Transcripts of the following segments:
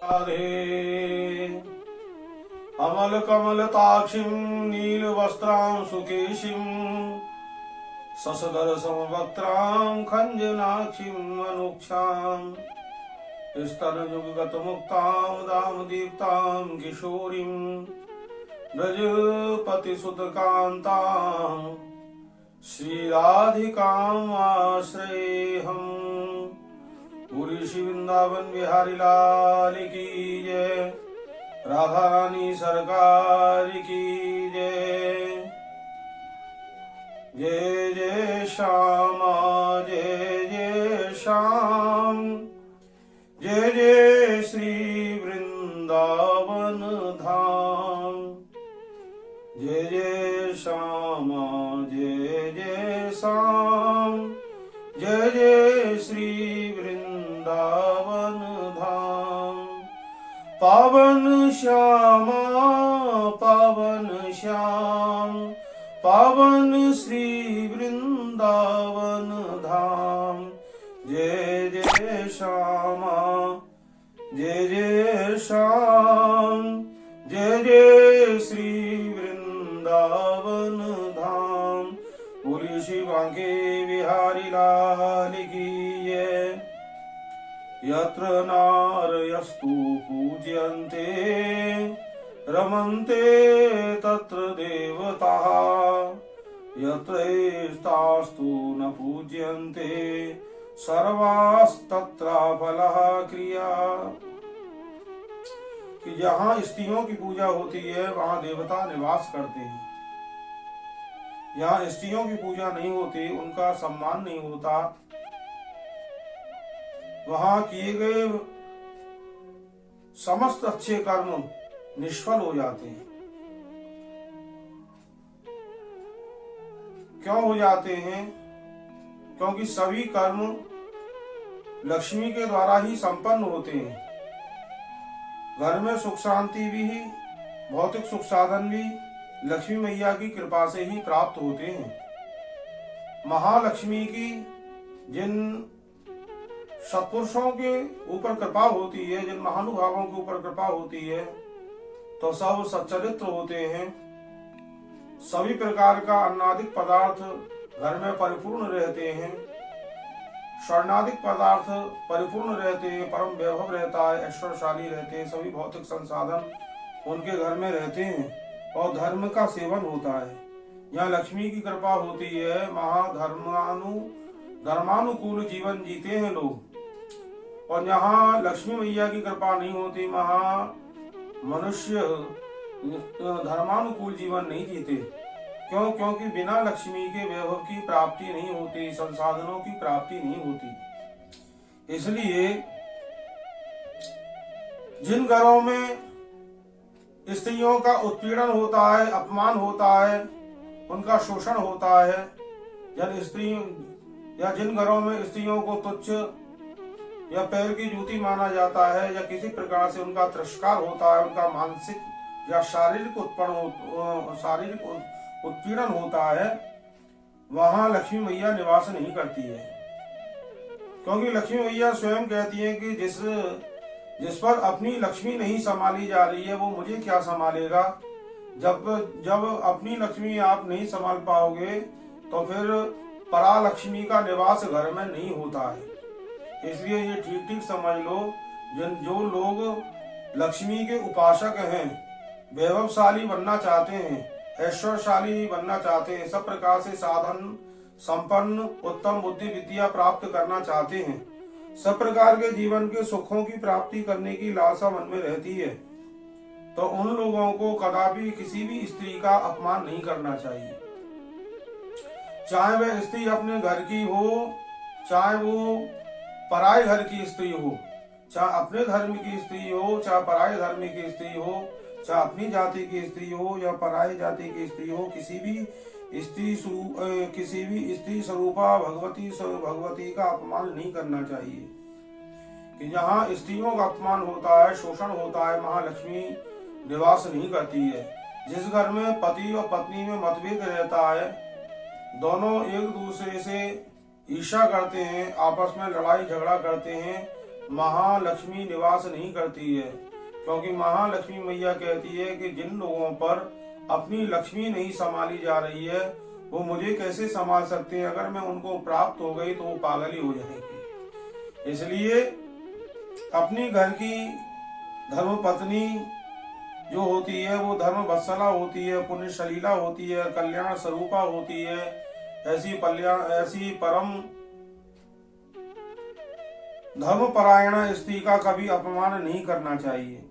राधे अमल कमलताक्षीं नीलवस्त्रां सुकेशीं ससदर समवक्त्रां खञ्जनाक्षीं अनुक्षां स्तनयुगगत मुक्तां दामदीप्तां किशोरीं ब्रजपतिसुतकान्तां श्रीराधिकाम् आश्रयेऽहम्। पूरी श्री वृंदावन बिहारी लाल की जय, राधा रानी सरकार की जय। जय जय श्यामा जय जय श्याम, जय जय श्री वृंदावन धाम। जय जय श्यामा जय जय श्याम, जय जय श्री वृंदावन धाम। पावन श्यामा पावन श्याम, पावन श्री वृंदावन धाम। जय जय श्यामा जय जय श्याम, जय जय श्री वृंदावन धाम। बोली श्री बांके बिहारी लाल की जय। यत्र नारयस्तु पूज्यन्ते रमन्ते तत्र देवताः, यत्रैस्तास्तु न पूज्यन्ते सर्वास्तत्र फलः क्रिया। कि जहाँ स्त्रियों की पूजा होती है वहाँ देवता निवास करते हैं। यहाँ स्त्रियों की पूजा नहीं होती, उनका सम्मान नहीं होता, वहां किए गए समस्त अच्छे कर्म निष्फल हो जाते हैं। क्यों हो जाते हैं? क्योंकि सभी कर्म लक्ष्मी के द्वारा ही संपन्न होते हैं। घर में सुख शांति भी, भौतिक सुख साधन भी लक्ष्मी मैया की कृपा से ही प्राप्त होते हैं। महालक्ष्मी की जिन सत्पुरुषों के ऊपर कृपा होती है, जिन महानुभावों के ऊपर कृपा होती है, तो सब सच्चरित्र होते हैं। सभी प्रकार का अन्नादिक पदार्थ घर में परिपूर्ण रहते हैं, स्वर्णादिक पदार्थ परिपूर्ण रहते हैं, परम वैभव रहता है, ऐश्वर्यशाली रहते हैं, सभी भौतिक संसाधन उनके घर में रहते हैं और धर्म का सेवन होता है। यहाँ लक्ष्मी की कृपा होती है, धर्मानुकूल जीवन जीते हैं लोग। और जहाँ लक्ष्मी मैया की कृपा नहीं होती, वहाँ मनुष्य धर्मानुकूल जीवन नहीं जीते। क्यों? क्योंकि बिना लक्ष्मी के वैभव की प्राप्ति नहीं होती, संसाधनों की प्राप्ति नहीं होती। इसलिए जिन घरों में स्त्रियों का उत्पीड़न होता है, अपमान होता है, उनका शोषण होता है, जिन घरों में स्त्रियों को तुच्छ या पैर की जूती माना जाता है, या किसी प्रकार से उनका तिरस्कार होता है, उनका मानसिक या शारीरिक उत्पीड़न होता है, वहां लक्ष्मी मैया निवास नहीं करती है। क्योंकि लक्ष्मी मैया स्वयं कहती है कि जिस पर अपनी लक्ष्मी नहीं संभाली जा रही है वो मुझे क्या संभालेगा। जब अपनी लक्ष्मी आप नहीं संभाल पाओगे तो फिर परा लक्ष्मी का निवास घर में नहीं होता है। इसलिए ये ठीक ठीक समझ लो, जो लोग लक्ष्मी के उपासक हैं, वैभवशाली बनना चाहते हैं, ऐश्वर्यशाली बनना चाहते हैं, सब प्रकार से साधन संपन्न उत्तम बुद्धि विद्या प्राप्त करना चाहते हैं, सब प्रकार के जीवन के सुखों की प्राप्ति करने की लालसा मन में रहती है, तो उन लोगों को कदापि किसी भी स्त्री का अपमान नहीं करना चाहिए। चाहे वह स्त्री अपने घर की हो, चाहे वो पराये घर की स्त्री हो, चाहे अपने धर्म की स्त्री हो, चाहे पराये धर्म की स्त्री हो, चाहे अपनी जाति की स्त्री हो या पराये जाति की स्त्री हो, किसी भी स्त्री स्वरूपा भगवती का अपमान नहीं करना चाहिए। कि जहाँ स्त्रियों का अपमान होता है, शोषण होता है, महालक्ष्मी निवास नहीं करती है। जिस घर में पति और पत्नी में मतभेद रहता है, दोनों एक दूसरे से ईर्ष्या करते हैं, आपस में लड़ाई झगड़ा करते हैं, महालक्ष्मी निवास नहीं करती है, क्योंकि महालक्ष्मी मैया कहती है कि जिन लोगों पर अपनी लक्ष्मी नहीं संभाली जा रही है वो मुझे कैसे संभाल सकते हैं। अगर मैं उनको प्राप्त हो गई तो वो पागल ही हो जाएंगे। इसलिए अपनी घर की धर्म पत्नी जो होती है वो धर्म वत्सला होती है, पुण्य सलीला होती है, कल्याण स्वरूपा होती है। ऐसी परम धर्मपरायण स्त्री का कभी अपमान नहीं करना चाहिए,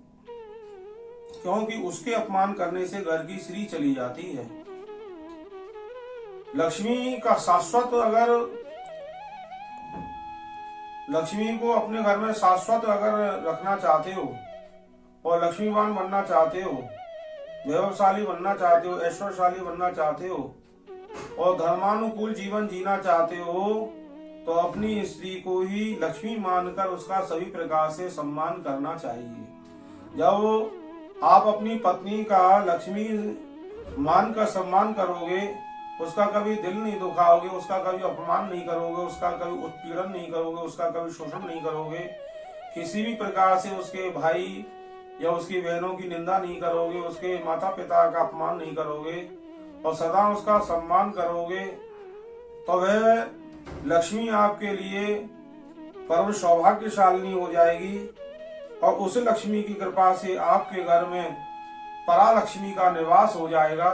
क्योंकि उसके अपमान करने से घर की श्री चली जाती है। लक्ष्मी का शाश्वत, अगर लक्ष्मी को अपने घर में शाश्वत अगर रखना चाहते हो और लक्ष्मीवान बनना चाहते हो, वैभवशाली बनना चाहते हो, ऐश्वर्यशाली बनना चाहते हो और धर्मानुकूल जीवन जीना चाहते हो, तो अपनी स्त्री को ही लक्ष्मी मानकर उसका सभी प्रकार से सम्मान करना चाहिए। जब आप अपनी पत्नी का लक्ष्मी मानकर सम्मान करोगे, उसका कभी दिल नहीं दुखाओगे, उसका कभी अपमान नहीं करोगे, उसका कभी उत्पीड़न नहीं करोगे, उसका कभी शोषण नहीं करोगे, किसी भी प्रकार से उसके भाई या उसकी बहनों की निंदा नहीं करोगे, उसके माता पिता का अपमान नहीं करोगे और सदा उसका सम्मान करोगे, तो वह लक्ष्मी आपके लिए परम सौभाग्यशालिनी हो जाएगी और उस लक्ष्मी की कृपा से आपके घर में परालक्ष्मी का निवास हो जाएगा।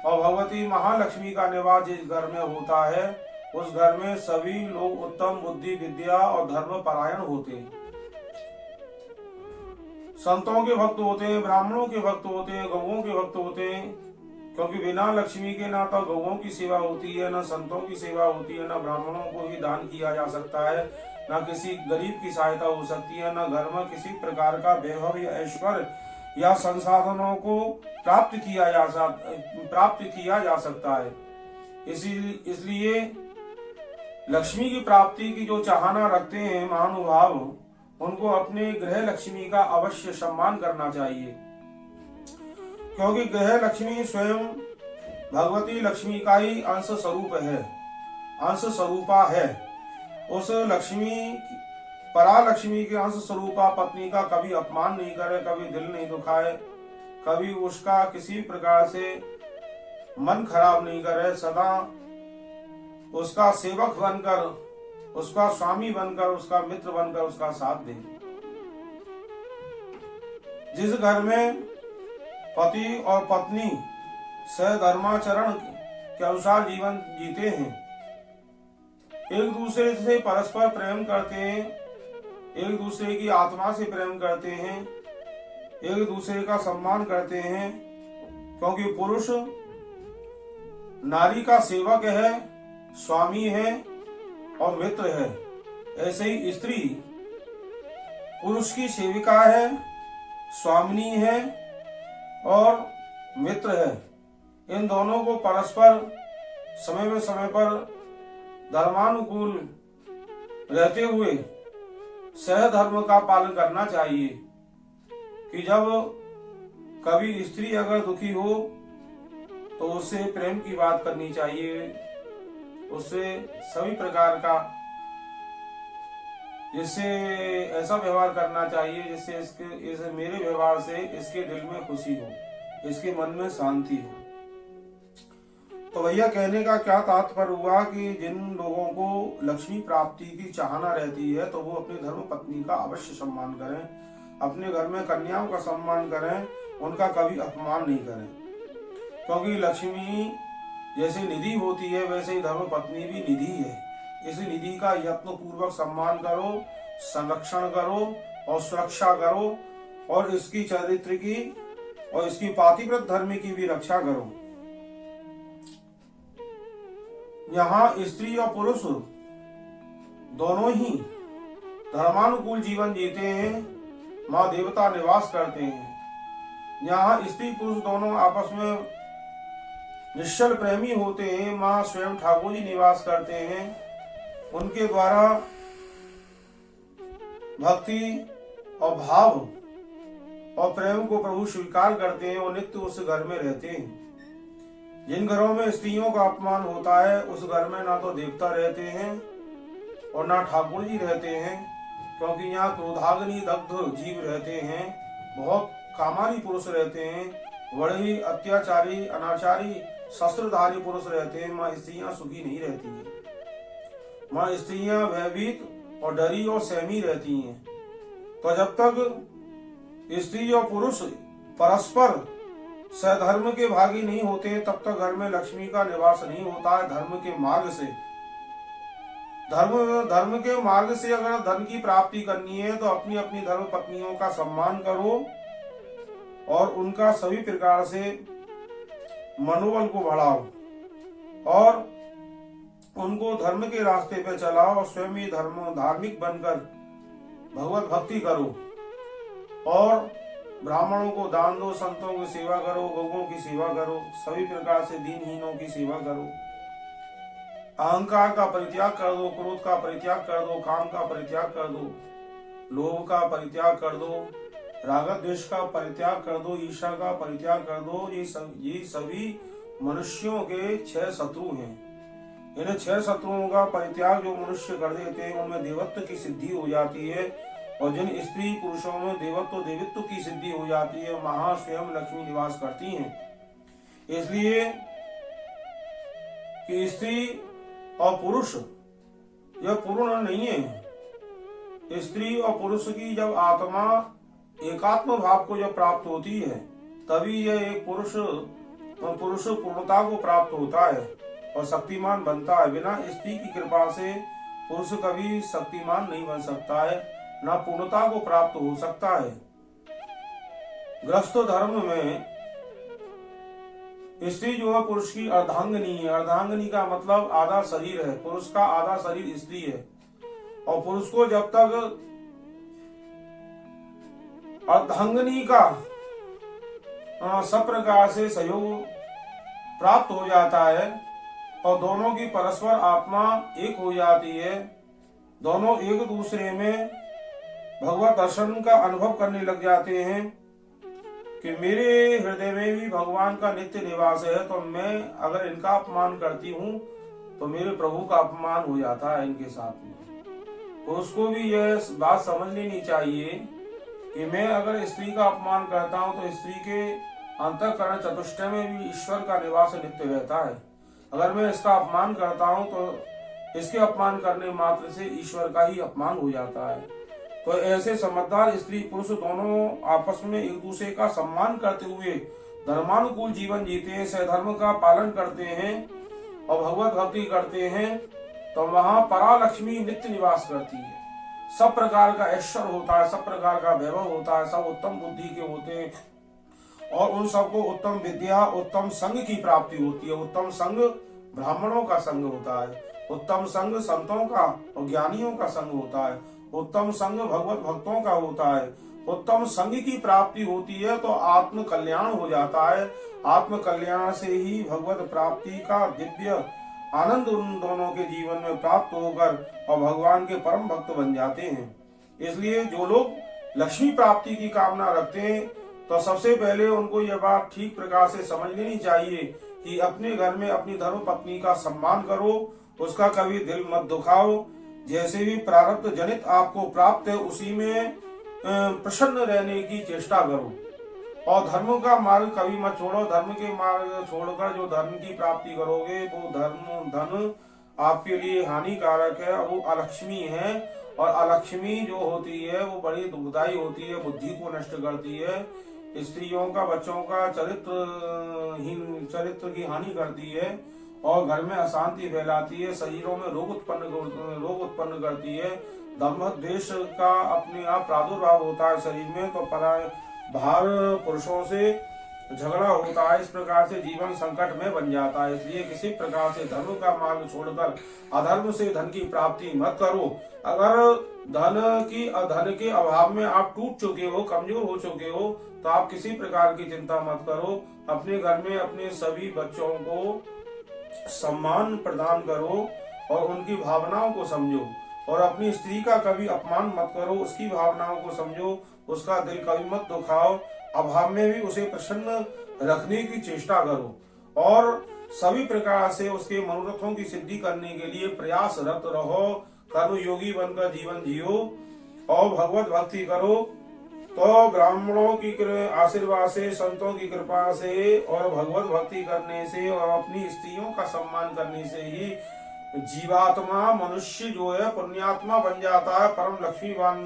और भगवती महालक्ष्मी का निवास जिस घर में होता है उस घर में सभी लोग उत्तम बुद्धि, विद्या और धर्म परायण होते हैं। संतों के भक्त होते हैं, ब्राह्मणों के भक्त होते हैं, गौओं के भक्त होते हैं, क्योंकि बिना लक्ष्मी के ना तो गौओं की सेवा होती है, ना संतों की सेवा होती है, ना ब्राह्मणों को ही दान किया जा सकता है, ना किसी गरीब की सहायता हो सकती है, ना घर में किसी प्रकार का वैभव या ऐश्वर्य या संसाधनों को प्राप्त किया जा सकता है। इसलिए लक्ष्मी की प्राप्ति की जो चाहना रखते हैं महानुभाव, उनको अपने गृह लक्ष्मी का अवश्य सम्मान करना चाहिए, क्योंकि गृह लक्ष्मी स्वयं भगवती लक्ष्मी का ही अंश स्वरूप है, अंश स्वरूपा है। उस लक्ष्मी परालक्ष्मी के अंश स्वरूपा पत्नी का कभी अपमान नहीं करे, कभी दिल नहीं दुखाए, कभी उसका किसी प्रकार से मन खराब नहीं करे, सदा उसका सेवक बनकर, उसका स्वामी बनकर, उसका मित्र बनकर उसका साथ दे। जिस घर में पति और पत्नी सधर्माचरण के अनुसार जीवन जीते हैं, एक दूसरे से परस्पर प्रेम करते हैं, एक दूसरे की आत्मा से प्रेम करते हैं, एक दूसरे का सम्मान करते हैं, क्योंकि पुरुष नारी का सेवक है, स्वामी है और मित्र है, ऐसे ही स्त्री पुरुष की सेविका है, स्वामिनी है और मित्र है। इन दोनों को परस्पर समय पर धर्मानुकूल रहते हुए सहधर्म का पालन करना चाहिए, कि जब कभी स्त्री अगर दुखी हो तो उससे प्रेम की बात करनी चाहिए, उससे सभी प्रकार का, जिससे ऐसा व्यवहार करना चाहिए जिससे इस मेरे व्यवहार से इसके दिल में खुशी हो, इसके मन में शांति हो। तो भैया कहने का क्या तात्पर्य हुआ कि जिन लोगों को लक्ष्मी प्राप्ति की चाहना रहती है तो वो अपनी धर्म पत्नी का अवश्य सम्मान करें, अपने घर में कन्याओं का सम्मान करें, उनका कभी अपमान नहीं करें, क्योंकि लक्ष्मी जैसे निधि होती है वैसे ही धर्म पत्नी भी निधि है। इस निधि का यत्न पूर्वक सम्मान करो, संरक्षण करो और सुरक्षा करो और इसकी चरित्र की और इसकी पातिव्रत धर्म की भी रक्षा करो। यहाँ स्त्री और पुरुष दोनों ही धर्मानुकूल जीवन जीते हैं, माँ देवता निवास करते हैं। यहाँ स्त्री पुरुष दोनों आपस में निश्चल प्रेमी होते हैं, माँ स्वयं ठाकुर जी निवास करते हैं, उनके द्वारा भक्ति और भाव और प्रेम को प्रभु स्वीकार करते हैं और नित्य उस घर में रहते हैं। जिन घरों में स्त्रियों का अपमान होता है उस घर में ना तो देवता रहते हैं और ना ठाकुर जी रहते हैं, क्योंकि यहाँ क्रोधाग्नि दग्ध जीव रहते हैं, बहुत कामारी पुरुष रहते हैं, बड़े ही अत्याचारी अनाचारी शस्त्रधारी पुरुष रहते हैं। माँ स्त्रियां सुखी नहीं रहती हैं। माँ स्त्रियां भयभीत और डरी और सहमी रहती हैं। तो जब तक स्त्री और पुरुष परस्पर सधर्म के भागी नहीं होते, तब तक घर में लक्ष्मी का निवास नहीं होता है। धर्म के मार्ग से धर्म के मार्ग से अगर धन की प्राप्ति करनी है तो अपनी अपनी धर्म पत्नियों का सम्मान करो और उनका सभी प्रकार से मनोबल को बढ़ाओ और उनको धर्म के रास्ते पे चलाओ और स्वयं ही धार्मिक बनकर भगवत भक्ति करो और ब्राह्मणों को दान दो, संतों की सेवा करो, गौओं की सेवा करो, सभी प्रकार से दीनहीनों की सेवा करो। अहंकार का परित्याग कर दो, क्रोध का परित्याग कर दो, काम का परित्याग कर दो, लोभ का परित्याग कर दो, राग द्वेष का परित्याग कर दो, ईर्ष्या का परित्याग कर दो। ये सभी मनुष्यों के 6 शत्रु हैं। इन 6 शत्रुओं का परित्याग जो मनुष्य कर देते हैं उनमें देवत्व की सिद्धि हो जाती है और जिन स्त्री पुरुषों में देवित्व की सिद्धि हो जाती है वहां स्वयं लक्ष्मी निवास करती हैं। इसलिए कि स्त्री और पुरुष यह पूर्ण नहीं है। स्त्री और पुरुष की जब आत्मा एकात्म भाव को जब प्राप्त होती है तभी यह एक पुरुष पूर्णता को प्राप्त होता है और शक्तिमान बनता है। बिना स्त्री की कृपा से पुरुष कभी शक्तिमान नहीं बन सकता है, ना पूर्णता को प्राप्त हो सकता है। गृहस्थ धर्म में स्त्री जो है पुरुष की अर्धांगिनी है। अर्धांगिनी का मतलब आधा शरीर है, पुरुष का आधा शरीर स्त्री है और पुरुष को जब तक अर्धांगिनी का सब प्रकार से सहयोग प्राप्त हो जाता है और दोनों की परस्पर आत्मा एक हो जाती है, दोनों एक दूसरे में भगवत दर्शन का अनुभव करने लग जाते हैं कि मेरे हृदय में भी भगवान का नित्य निवास है, तो मैं अगर इनका अपमान करती हूँ तो मेरे प्रभु का अपमान हो जाता है इनके साथ में। तो उसको भी यह बात समझ लेनी चाहिए कि मैं अगर स्त्री का अपमान करता हूँ तो स्त्री के अंतःकरण चतुष्टय में भी ईश्वर का निवास नित्य रहता है। अगर मैं इसका अपमान करता हूँ तो इसके अपमान करने मात्र से ईश्वर का ही अपमान हो जाता है। तो ऐसे समझदार स्त्री पुरुष दोनों आपस में एक दूसरे का सम्मान करते हुए धर्मानुकूल जीवन जीते हैं, सधर्म का पालन करते हैं और भगवत भक्ति करते हैं, तो वहां परालक्ष्मी नित्य निवास करती है। सब प्रकार का ऐश्वर्य होता है, सब प्रकार का वैभव होता है, सब उत्तम बुद्धि के होते हैं और उन सबको उत्तम विद्या उत्तम संग की प्राप्ति होती है। उत्तम संग ब्राह्मणों का संग होता है, उत्तम संग संतों का और ज्ञानियों का संग होता है, उत्तम संग भगवत भक्तों का होता है। उत्तम संग की प्राप्ति होती है तो आत्म कल्याण हो जाता है। आत्म कल्याण से ही भगवत प्राप्ति का दिव्य आनंद उन दोनों के जीवन में प्राप्त होकर और भगवान के परम भक्त बन जाते हैं। इसलिए जो लोग लक्ष्मी प्राप्ति की कामना रखते हैं तो सबसे पहले उनको यह बात ठीक प्रकार से समझ लेनी चाहिए कि अपने घर में अपनी धर्म पत्नी का सम्मान करो, उसका कभी दिल मत दुखाओ। जैसे भी प्रारब्ध जनित आपको प्राप्त है उसी में प्रसन्न रहने की चेष्टा करो और धर्म का मार्ग कभी मत छोड़ो। धर्म के मार्ग छोड़कर जो धर्म की प्राप्ति करोगे वो धन आपके लिए हानिकारक है, वो अलक्ष्मी है और अलक्ष्मी जो होती है वो बड़ी दुखदायी होती है, बुद्धि को नष्ट करती है, स्त्रियों का बच्चों का चरित्र की हानि करती है और घर में अशांति फैलाती है, शरीरों में रोग उत्पन्न करती है। दम्भ द्वेष का अपने आप प्रादुर्भाव होता है शरीर में, तो बाहर पुरुषों से झगड़ा होता है। इस प्रकार से जीवन संकट में बन जाता है। इसलिए किसी प्रकार से धर्म का मार्ग छोड़कर अधर्म से धन की प्राप्ति मत करो। अगर धन के अभाव में आप टूट चुके हो, कमजोर हो चुके हो, तो आप किसी प्रकार की चिंता मत करो। अपने घर में अपने सभी बच्चों को सम्मान प्रदान करो और उनकी भावनाओं को समझो और अपनी स्त्री का कभी अपमान मत करो, उसकी भावनाओं को समझो, उसका दिल कभी मत दुखाओ। अभाव में भी उसे प्रसन्न रखने की चेष्टा करो और सभी प्रकार से उसके मनोरथों की सिद्धि करने के लिए प्रयासरत रहो। कर्म योगी बनकर जीवन जियो और भगवत भक्ति करो तो ब्राह्मणों की आशीर्वाद से, संतों की कृपा से और भगवत भक्ति करने से और अपनी स्त्रियों का सम्मान करने से ही जीवात्मा मनुष्य जो है पुण्यात्मा बन जाता है, परम लक्ष्मीवान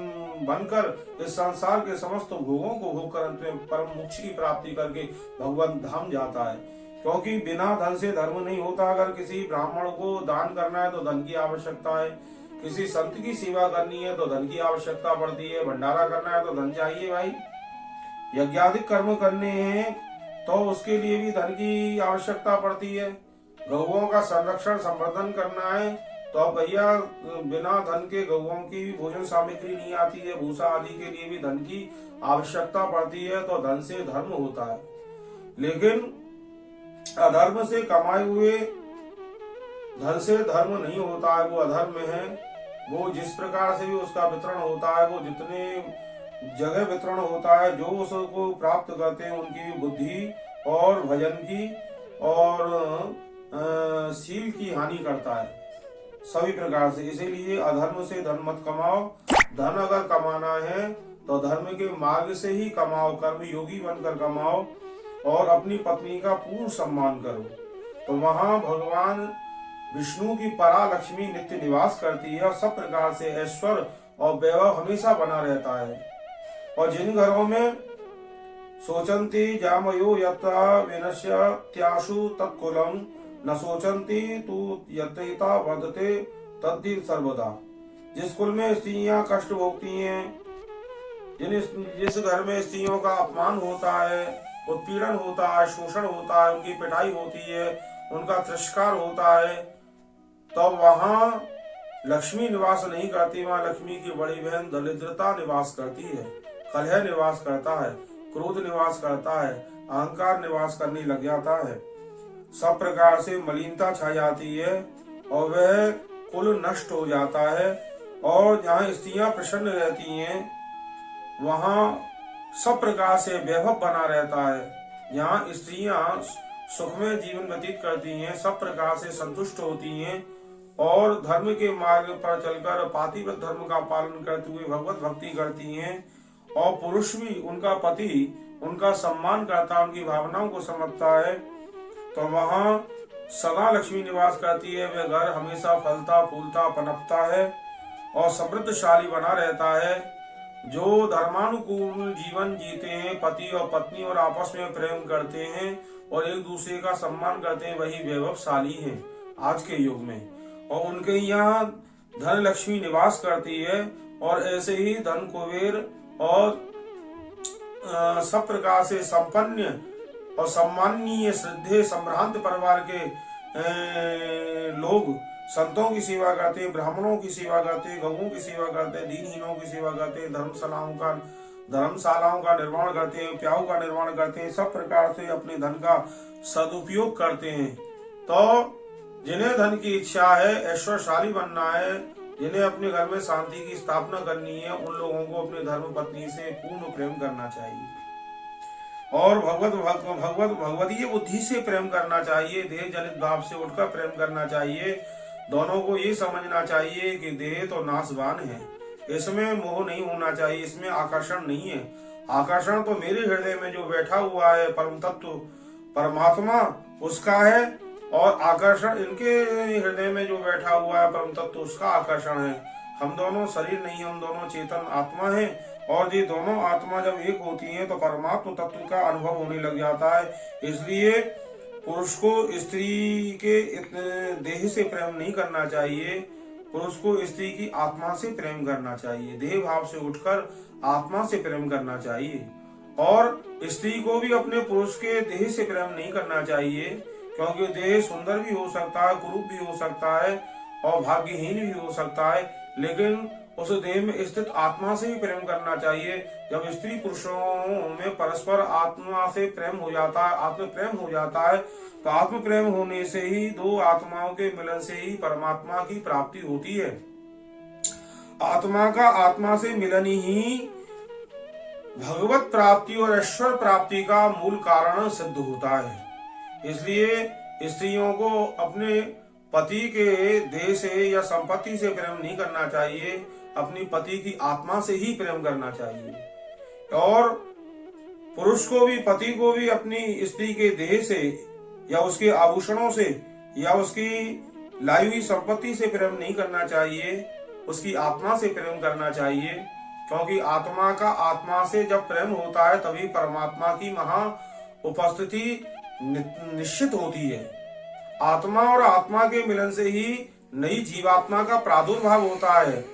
बनकर इस संसार के समस्त भोगों को भोग कर अंत में परम मोक्ष की प्राप्ति करके भगवान धाम जाता है। क्योंकि बिना धन से धर्म नहीं होता। अगर किसी ब्राह्मण को दान करना है तो धन की आवश्यकता है, किसी संत की सेवा करनी है तो धन की आवश्यकता पड़ती है, भंडारा करना है तो धन चाहिए भाई, यज्ञादिक कर्म करने हैं तो उसके लिए भी धन की आवश्यकता पड़ती है, गौओं का संरक्षण संवर्धन करना है तो अब भैया बिना धन के गौओं की भी भोजन सामग्री नहीं आती है, भूसा आदि के लिए भी धन की आवश्यकता पड़ती है, तो धन से धर्म होता है। लेकिन अधर्म से कमाए हुए धन से धर्म नहीं होता है, वो अधर्म है। वो जिस प्रकार से भी उसका वितरण होता है, वो जितने जगह वितरण होता है, जो उसको प्राप्त करते हैं उनकी भी बुद्धि और भजन की और शील की हानि करता है सभी प्रकार से। इसीलिए अधर्म से धन मत कमाओ। धन अगर कमाना है तो धर्म के मार्ग से ही कमाओ, कर्म योगी बनकर कमाओ और अपनी पत्नी का पूर्ण सम्मान करो। तो वहां भगवान विष्णु की परा लक्ष्मी नित्य निवास करती है और सब प्रकार से ऐश्वर्य और वैभव हमेशा बना रहता है। और जिन घरों में सोचंती जामयो यथा विनश्यत्याशु तत्कुलम न सोचंती तू यथा वर्धते तद्दीप सर्वदा। जिस कुल में स्त्रियां कष्ट भोगती हैं, जिस घर में स्त्रियों का अपमान होता है, उत्पीड़न होता है, शोषण होता है, उनकी पिटाई होती है, उनका तिरस्कार होता है, तो वहां लक्ष्मी निवास नहीं करती। वहां लक्ष्मी की बड़ी बहन दरिद्रता निवास करती है, कलह निवास करता है, क्रोध निवास करता है, अहंकार निवास करने लग जाता है, सब प्रकार से मलिनता छा जाती है और वह कुल नष्ट हो जाता है। और जहाँ स्त्रियां प्रसन्न रहती हैं वहां सब प्रकार से वैभव बना रहता है। जहाँ स्त्रियां सुखमय जीवन व्यतीत करती हैं, सब प्रकार से संतुष्ट होती हैं और धर्म के मार्ग पर चलकर पातिव्रत धर्म का पालन करते हुए भगवत भक्ति करती हैं और पुरुष भी, उनका पति उनका सम्मान करता, उनकी भावनाओं को समझता है, तो वहां सदा लक्ष्मी निवास करती है। वह घर हमेशा फलता फूलता पनपता है और समृद्धशाली बना रहता है। जो धर्मानुकूल जीवन जीते हैं, पति और पत्नी और आपस में प्रेम करते हैं और एक दूसरे का सम्मान करते हैं, वही वैभवशाली हैं आज के युग में। और उनके यहाँ धन लक्ष्मी निवास करती है और ऐसे ही धन कुबेर और सब प्रकार से संपन्न और सम्माननीय श्रद्धेय संभ्रांत परिवार के लोग संतों की सेवा करते हैं, ब्राह्मणों की सेवा करते हैं, गौओं की सेवा करते हैं, दीनहीनों की सेवा करते हैं, धर्मशालाओं का निर्माण करते हैं, प्याऊ का निर्माण करते हैं, सब प्रकार से अपने धन का सदुपयोग करते हैं। तो जिन्हें धन की इच्छा है, ऐश्वर्यशाली बनना है, जिन्हें अपने घर में शांति की स्थापना करनी है, उन लोगों को अपने धर्म पत्नी से पूर्ण प्रेम करना चाहिए और भगवदीय बुद्धि से प्रेम करना चाहिए। देह जनित भाव से उठकर प्रेम करना चाहिए। दोनों को ये समझना चाहिए कि देह तो नाशवान है, इसमें मोह नहीं होना चाहिए, इसमें आकर्षण नहीं है। आकर्षण तो मेरे हृदय में जो बैठा हुआ है परम तत्व परमात्मा उसका है और आकर्षण इनके हृदय में जो बैठा हुआ है परम तत्व उसका आकर्षण है। हम दोनों शरीर नहीं, हम दोनों चेतन आत्मा है और ये दोनों आत्मा जब एक होती हैं तो परमात्मा तत्व का अनुभव होने लग जाता है। इसलिए पुरुष को स्त्री के देह से प्रेम नहीं करना चाहिए, पुरुष को स्त्री की आत्मा से प्रेम करना चाहिए, देह भाव से उठकर आत्मा से प्रेम करना चाहिए। और स्त्री को भी अपने पुरुष के देह से प्रेम नहीं करना चाहिए, क्योंकि देह सुंदर भी हो सकता है, कुरूप भी हो सकता है और भाग्यहीन भी हो सकता है, लेकिन उस देह में स्थित आत्मा से ही प्रेम करना चाहिए। जब स्त्री पुरुषों में परस्पर आत्मा से प्रेम हो जाता है, आत्म प्रेम हो जाता है, तो आत्म प्रेम होने से ही दो आत्माओं के मिलन से ही परमात्मा की प्राप्ति होती है। आत्मा का आत्मा से मिलन ही भगवत प्राप्ति और ईश्वर प्राप्ति का मूल कारण सिद्ध होता है। इसलिए स्त्रियों को अपने पति के देह से या संपत्ति से प्रेम नहीं करना चाहिए। अपनी पति की आत्मा से ही प्रेम करना चाहिए। और पुरुष को भी, पति को भी अपनी स्त्री के देह से या उसके आभूषणों से या उसकी लाई हुई संपत्ति से प्रेम नहीं करना चाहिए, उसकी आत्मा से प्रेम करना चाहिए। क्योंकि आत्मा का आत्मा से जब प्रेम होता है तभी परमात्मा की महा उपस्थिति निश्चित होती है। आत्मा और आत्मा के मिलन से ही नई जीवात्मा का प्रादुर्भाव होता है।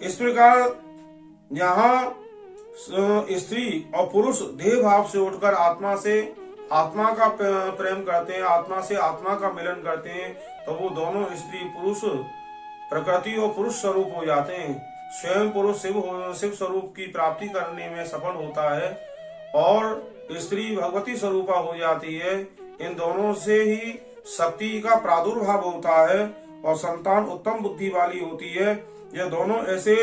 इस प्रकार यहाँ स्त्री और पुरुष देह भाव से उठकर आत्मा का प्रेम करते हैं, आत्मा से आत्मा का मिलन करते हैं, तो वो दोनों स्त्री पुरुष प्रकृति और पुरुष स्वरूप हो जाते हैं। स्वयं पुरुष शिव स्वरूप की प्राप्ति करने में सफल होता है और स्त्री भगवती स्वरूपा हो जाती है। इन दोनों से ही शक्ति का प्रादुर्भाव होता है और संतान उत्तम बुद्धि वाली होती है। ये दोनों ऐसे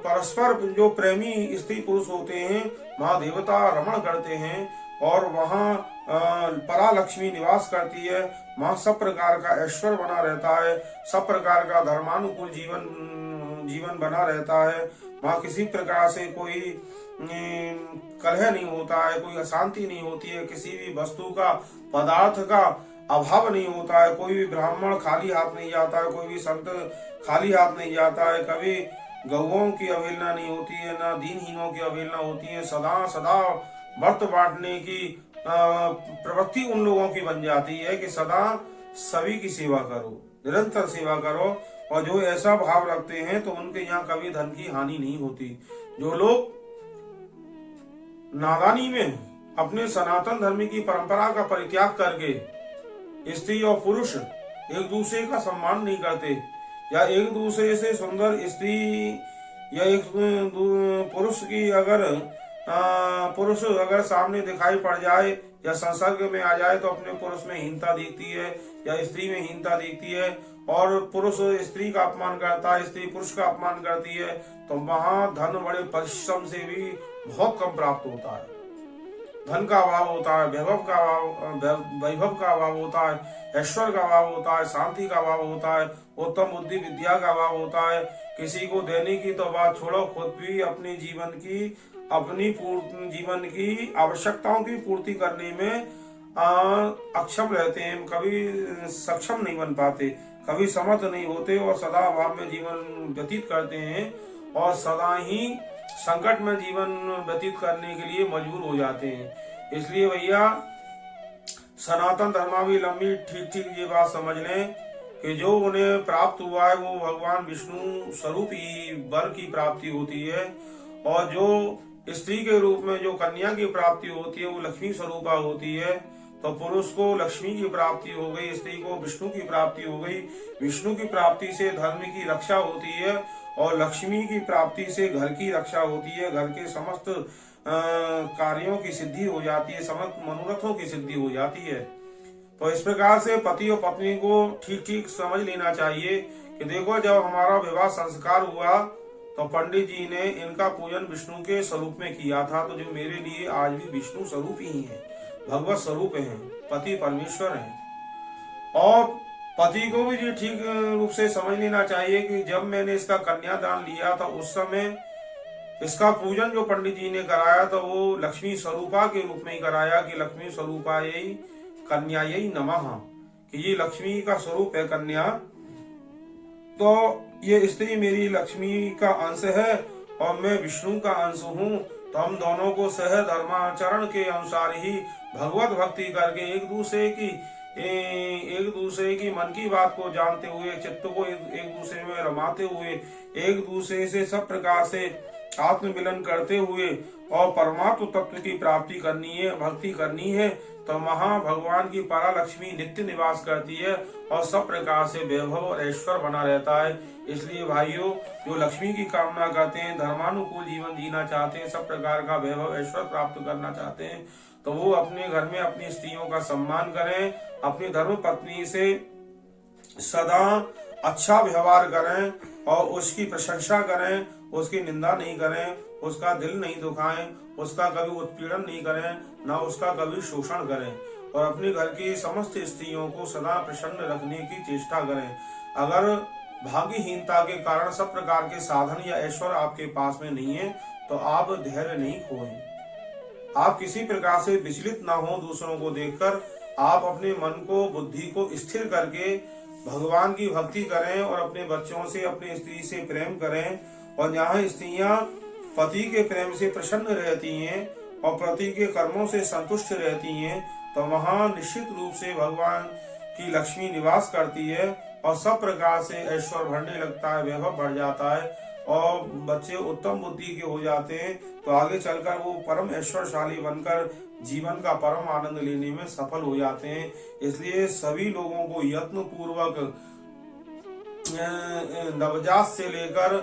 परस्पर जो प्रेमी स्त्री पुरुष होते हैं, वहाँ देवता रमण करते हैं और वहाँ परालक्ष्मी निवास करती है। वहाँ सब प्रकार का ऐश्वर्य बना रहता है, सब प्रकार का धर्मानुकूल जीवन बना रहता है। वहाँ किसी प्रकार से कोई कलह नहीं होता है, कोई अशांति नहीं होती है, किसी भी वस्तु का, पदार्थ का अभाव नहीं होता है। कोई भी ब्राह्मण खाली हाथ नहीं जाता है, कोई भी संत खाली हाथ नहीं जाता है। कभी गौओं की अवहेलना नहीं होती है, ना दीनहीनों की अवहेलना होती है। सदा सदा व्रत बांटने की प्रवृत्ति उन लोगों की बन जाती है कि सदा सभी की सेवा करो, निरंतर सेवा करो। और जो ऐसा भाव रखते हैं तो उनके यहाँ कभी धन की हानि नहीं होती। जो लोग नादानी में अपने सनातन धर्म की परंपरा का परित्याग करके स्त्री और पुरुष एक दूसरे का सम्मान नहीं करते, या एक दूसरे से सुंदर स्त्री या एक पुरुष अगर सामने दिखाई पड़ जाए या संसर्ग में आ जाए तो अपने पुरुष में हीनता दिखती है या स्त्री में हीनता दिखती है, और पुरुष स्त्री का अपमान करता है, स्त्री पुरुष का अपमान करती है, तो वहां धन बड़े परिश्रम से भी बहुत कम प्राप्त होता है। धन का अभाव होता है, वैभव का अभाव होता है, ऐश्वर्य का अभाव होता है, शांति का अभाव होता है, उत्तम बुद्धि विद्या का अभाव होता है। किसी को देने की तो बात छोड़ो, खुद भी अपनी जीवन की आवश्यकताओं की पूर्ति करने में अक्षम रहते हैं, कभी सक्षम नहीं बन पाते, कभी समर्थ नहीं होते और सदा अभाव में जीवन व्यतीत करते हैं और सदा ही संकट में जीवन व्यतीत करने के लिए मजबूर हो जाते हैं। इसलिए भैया सनातन धर्मावलंबी ठीक ये बात समझ लें कि जो उन्हें प्राप्त हुआ है वो भगवान विष्णु स्वरूप ही वर की प्राप्ति होती है, और जो स्त्री के रूप में जो कन्या की प्राप्ति होती है वो लक्ष्मी स्वरूपा होती है। तो पुरुष को लक्ष्मी की प्राप्ति हो गई, स्त्री को विष्णु की प्राप्ति हो गई। विष्णु की प्राप्ति से धर्म की रक्षा होती है और लक्ष्मी की प्राप्ति से घर की रक्षा होती है, घर के समस्त कार्यों की सिद्धि हो जाती है, समस्त मनोरथों की सिद्धि हो जाती है। तो इस प्रकार से पति और पत्नी को ठीक समझ लेना चाहिए कि देखो, जब हमारा विवाह संस्कार हुआ तो पंडित जी ने इनका पूजन विष्णु के स्वरूप में किया था, तो जो मेरे लिए आज भी विष्णु स्वरूप ही है, भगवत स्वरूप है, पति परमेश्वर है। और पति को भी जी ठीक रूप से समझ लेना चाहिए कि जब मैंने इसका कन्यादान लिया था उस समय इसका पूजन जो पंडित जी ने कराया तो वो लक्ष्मी स्वरूपा के रूप में ही कराया कि लक्ष्मी स्वरूपा यही कन्या यही नमः, कि ये लक्ष्मी का स्वरूप है कन्या, तो ये स्त्री मेरी लक्ष्मी का अंश है और मैं विष्णु का अंश हूँ। तो हम दोनों को सह धर्माचरण के अनुसार ही भगवत भक्ति करके एक दूसरे की मन की बात को जानते हुए, चित्त को एक दूसरे में रमाते हुए, एक दूसरे से सब प्रकार से आत्म मिलन करते हुए और परमात्म तत्व की प्राप्ति करनी है, भक्ति करनी है। तो महा भगवान की परालक्ष्मी नित्य निवास करती है और सब प्रकार से वैभव और ऐश्वर्य बना रहता है। इसलिए भाइयों, जो लक्ष्मी की कामना करते हैं, धर्मानुकूल जीवन जीना चाहते हैं, सब प्रकार का वैभव ऐश्वर्य प्राप्त करना चाहते हैं, तो वो अपने घर में अपनी स्त्रियों का सम्मान करें, अपनी धर्म पत्नी से सदा अच्छा व्यवहार करें और उसकी प्रशंसा करें, उसकी निंदा नहीं करें, उसका दिल नहीं दुखाएं, उसका कभी उत्पीड़न नहीं करें, ना उसका कभी शोषण करें, और अपने घर की समस्त स्त्रियों को सदा प्रसन्न रखने की चेष्टा करें। अगर भाग्यहीनता के कारण सब प्रकार के साधन या ऐश्वर्य आपके पास में नहीं है तो आप धैर्य नहीं खोएं। आप किसी प्रकार से विचलित ना हो दूसरों को देखकर। आप अपने मन को, बुद्धि को स्थिर करके भगवान की भक्ति करें और अपने बच्चों से, अपनी स्त्री से प्रेम करें। और जहाँ स्त्रियां पति के प्रेम से प्रसन्न रहती हैं और पति के कर्मों से संतुष्ट रहती हैं तो वहाँ निश्चित रूप से भगवान की लक्ष्मी निवास करती है और सब प्रकार से ऐश्वर्य बढ़ने लगता है, वैभव बढ़ जाता है और बच्चे उत्तम बुद्धि के हो जाते हैं। तो आगे चलकर वो परम ऐश्वर्यशाली बनकर जीवन का परम आनंद लेने में सफल हो जाते हैं। इसलिए सभी लोगों को यत्न पूर्वक नवजात से लेकर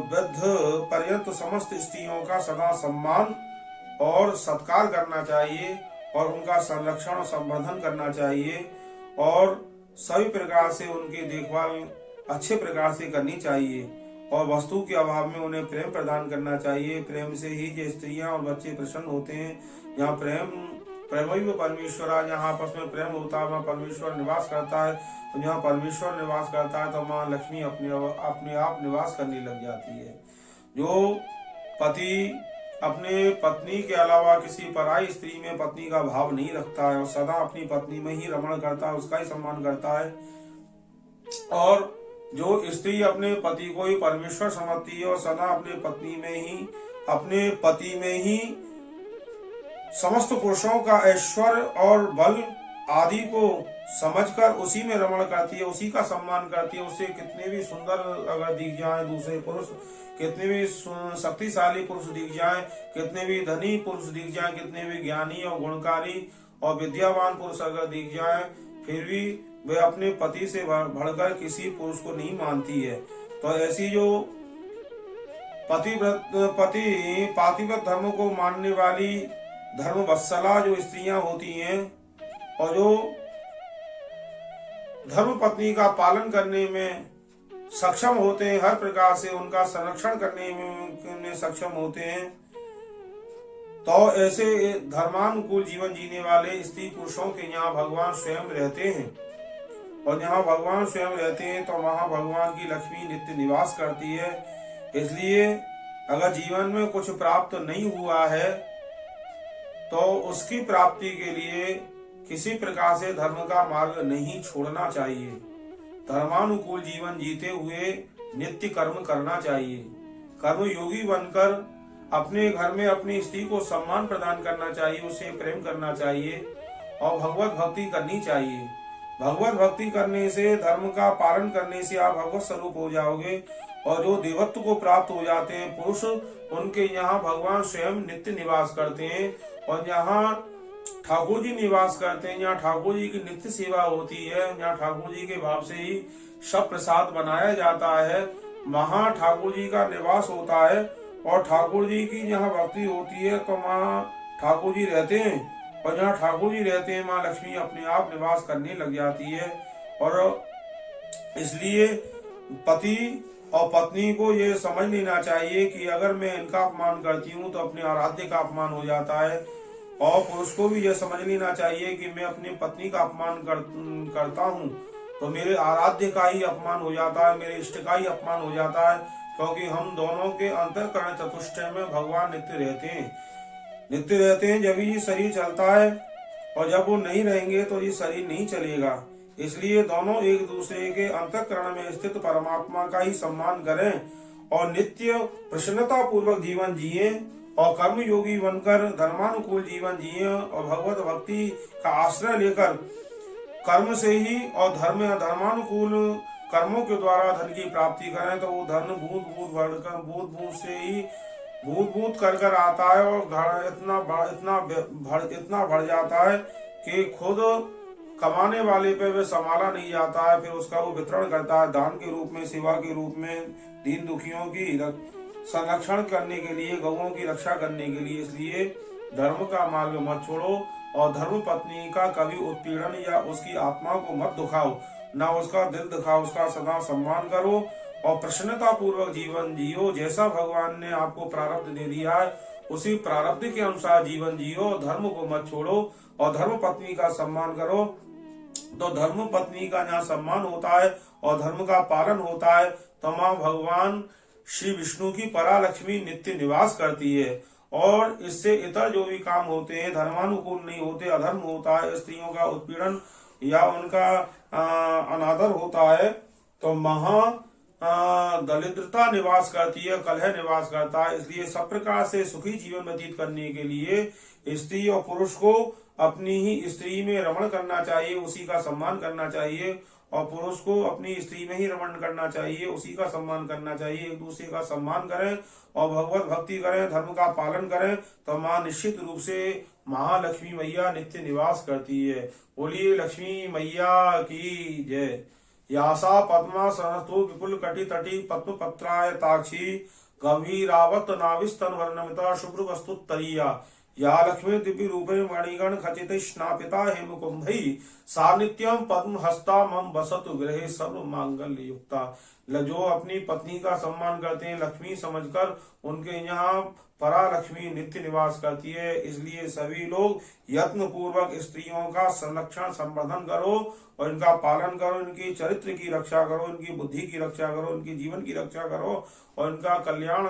वृद्ध पर्यंत समस्त स्त्रियों का सदा सम्मान और सत्कार करना चाहिए और उनका संरक्षण और संवर्धन करना चाहिए और सभी प्रकार से उनकी देखभाल अच्छे प्रकार से करनी चाहिए और वस्तु के अभाव में उन्हें प्रेम प्रदान करना चाहिए। प्रेम से ही जो स्त्रियां और बच्चे प्रसन्न होते हैं। यहाँ प्रेम परमेश्वर, जहाँ आपस में प्रेम होता है वहाँ परमेश्वर निवास करता है। तो जहाँ परमेश्वर निवास करता है तो वहाँ लक्ष्मी अपने आप निवास करने लग जाती है। जो पति अपने पत्नी के अलावा किसी पराई स्त्री में पत्नी का भाव नहीं रखता है और सदा अपनी पत्नी में ही रमण करता है, उसका ही सम्मान करता है। और जो स्त्री अपने पति को ही परमेश्वर समझती है और सदा अपने पति में ही समस्त पुरुषों का ऐश्वर्य और बल आदि को समझकर उसी में रमण करती है, उसी का सम्मान करती है। उसे कितने भी सुंदर अगर दिख जाए दूसरे पुरुष, कितने भी शक्तिशाली पुरुष दिख जाए, कितने भी धनी पुरुष दिख जाए, कितने भी ज्ञानी और गुणकारी और विद्यावान पुरुष अगर दिख जाए, फिर भी वे अपने पति से बढ़कर किसी पुरुष को नहीं मानती है। तो ऐसी जो पातिव्रत धर्म को मानने वाली धर्म वत्सला जो स्त्रियां होती हैं और जो धर्म पत्नी का पालन करने में सक्षम होते हैं, हर प्रकार से उनका संरक्षण करने में सक्षम होते हैं, तो ऐसे धर्मानुकूल जीवन जीने वाले स्त्री पुरुषों के यहाँ भगवान स्वयं रहते हैं। और जहाँ भगवान स्वयं रहते हैं तो वहाँ भगवान की लक्ष्मी नित्य निवास करती है। इसलिए अगर जीवन में कुछ प्राप्त नहीं हुआ है तो उसकी प्राप्ति के लिए किसी प्रकार से धर्म का मार्ग नहीं छोड़ना चाहिए। धर्मानुकूल जीवन जीते हुए नित्य कर्म करना चाहिए। कर्म योगी बनकर अपने घर में अपनी स्त्री को सम्मान प्रदान करना चाहिए, उसे प्रेम करना चाहिए और भगवत भक्ति करनी चाहिए। भगवत भक्ति करने से, धर्म का पालन करने से आप भगवत स्वरूप हो जाओगे और जो देवत्व को प्राप्त हो जाते हैं पुरुष, उनके यहाँ भगवान स्वयं नित्य निवास करते हैं। और जहाँ ठाकुर जी निवास करते हैं, जहाँ ठाकुर जी की नित्य सेवा होती है, जहाँ ठाकुर जी के भाव से ही सब प्रसाद बनाया जाता है, वहाँ ठाकुर जी का निवास होता है। और ठाकुर जी की जहाँ भक्ति होती है तो वहाँ ठाकुर जी रहते हैं और जहाँ ठाकुर जी रहते हैं माँ लक्ष्मी अपने आप निवास करने लग जाती है। और इसलिए पति और पत्नी को ये समझ लेना चाहिए कि अगर मैं इनका अपमान करती हूँ तो अपने आराध्य का अपमान हो जाता है। और पुरुष को भी यह समझ लेना चाहिए कि मैं अपनी पत्नी का अपमान करता हूँ तो मेरे आराध्य का ही अपमान हो जाता है, मेरे इष्ट का ही अपमान हो जाता है। क्योंकि हम दोनों के अंतःकरण चतुष्टय में भगवान नित्य रहते हैं। जब ये शरीर चलता है और जब वो नहीं रहेंगे तो ये शरीर नहीं चलेगा। इसलिए दोनों एक दूसरे के अंतःकरण में स्थित परमात्मा का ही सम्मान करें और नित्य प्रसन्नता पूर्वक जीवन जिए और कर्म योगी बनकर धर्मानुकूल जीवन जिए और भगवत भक्ति का आश्रय लेकर कर्म से ही और धर्मानुकूल कर्मों के द्वारा धन की प्राप्ति करें। तो वो धन बूंद से ही बूंद कर आता है और घर इतना बढ़ जाता है कि खुद कमाने वाले पे वे संभाला नहीं जाता है। फिर उसका वो वितरण करता है दान के रूप में, सेवा के रूप में, दीन दुखियों की संरक्षण करने के लिए, गौओं की रक्षा करने के लिए। इसलिए धर्म का मार्ग मत छोड़ो और धर्म पत्नी का कभी उत्पीड़न या उसकी आत्मा को मत दुखाओ, ना उसका दिल दुखाओ, उसका सदा सम्मान करो और प्रसन्नता पूर्वक जीवन जियो। जैसा भगवान ने आपको प्रारब्ध दे दिया है उसी प्रारब्ध के अनुसार जीवन जियो। धर्म को मत छोड़ो और धर्म पत्नी का सम्मान करो तो धर्म पत्नी का जहाँ सम्मान होता है और धर्म का पालन होता है, तो माँ भगवान श्री विष्णु की परालक्ष्मी नित्य निवास करती है। और इससे इतर जो भी काम होते हैं धर्मानुकूल नहीं होते, अधर्म होता है, स्त्रियों का उत्पीड़न या उनका अनादर होता है, तो महा दरिद्रता निवास करती है, कलह निवास करता है। इसलिए सब प्रकार से सुखी जीवन व्यतीत करने के लिए स्त्री और पुरुष को अपनी ही स्त्री में रमण करना चाहिए, उसी का सम्मान करना चाहिए, और पुरुष को अपनी स्त्री में ही रमण करना चाहिए, उसी का सम्मान करना चाहिए। एक दूसरे का सम्मान करें और भगवत भक्ति करें, धर्म का पालन करें, तो माँ निश्चित रूप से महालक्ष्मी मैया नित्य निवास करती है। बोलिए लक्ष्मी मैया की जय। यासा पद्मा सरस्तु विपुल कटि तटी पद्म पत्राय ताक्षी गंभीरावत नाभिस्तन वर्णमिता शुभ्र वस्तुत्तरीया या लक्ष्मी दिव्य रूपे मणिगण खचित स्नापिता हेम कुंभई सा नित्यम पद्म हस्ता मम बसतु गृहे सर्व मांगल्य युक्ता। जो अपनी पत्नी का सम्मान करते हैं लक्ष्मी समझकर, उनके यहाँ परालक्ष्मी नित्य निवास करती है। इसलिए सभी लोग यत्न पूर्वक स्त्रियों का संरक्षण संवर्धन करो और इनका पालन करो, इनकी चरित्र की रक्षा करो, इनकी बुद्धि की रक्षा करो, इनकी जीवन की रक्षा करो और इनका कल्याण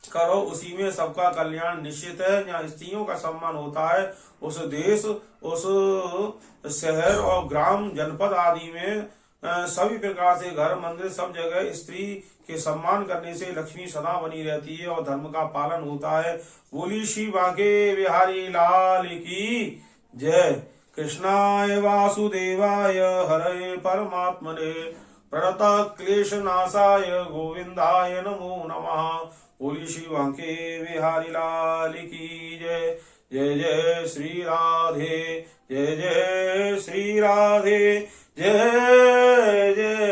करो। उसी में सबका कल्याण निश्चित है। जहाँ स्त्रियों का सम्मान होता है उस देश, उस शहर और ग्राम जनपद आदि में सभी प्रकार से घर मंदिर सब जगह स्त्री के सम्मान करने से लक्ष्मी सदा बनी रहती है और धर्म का पालन होता है। बोली श्री बांके बिहारी लाल की जय। कृष्णाय वासुदेवाय हरे परमात्मने प्रणत क्लेश नाशाय गोविंदाय नमो नमः। बोली श्री बांके बिहारी लाल की जय। जय जय श्री राधे, जय जय श्री राधे, जय जय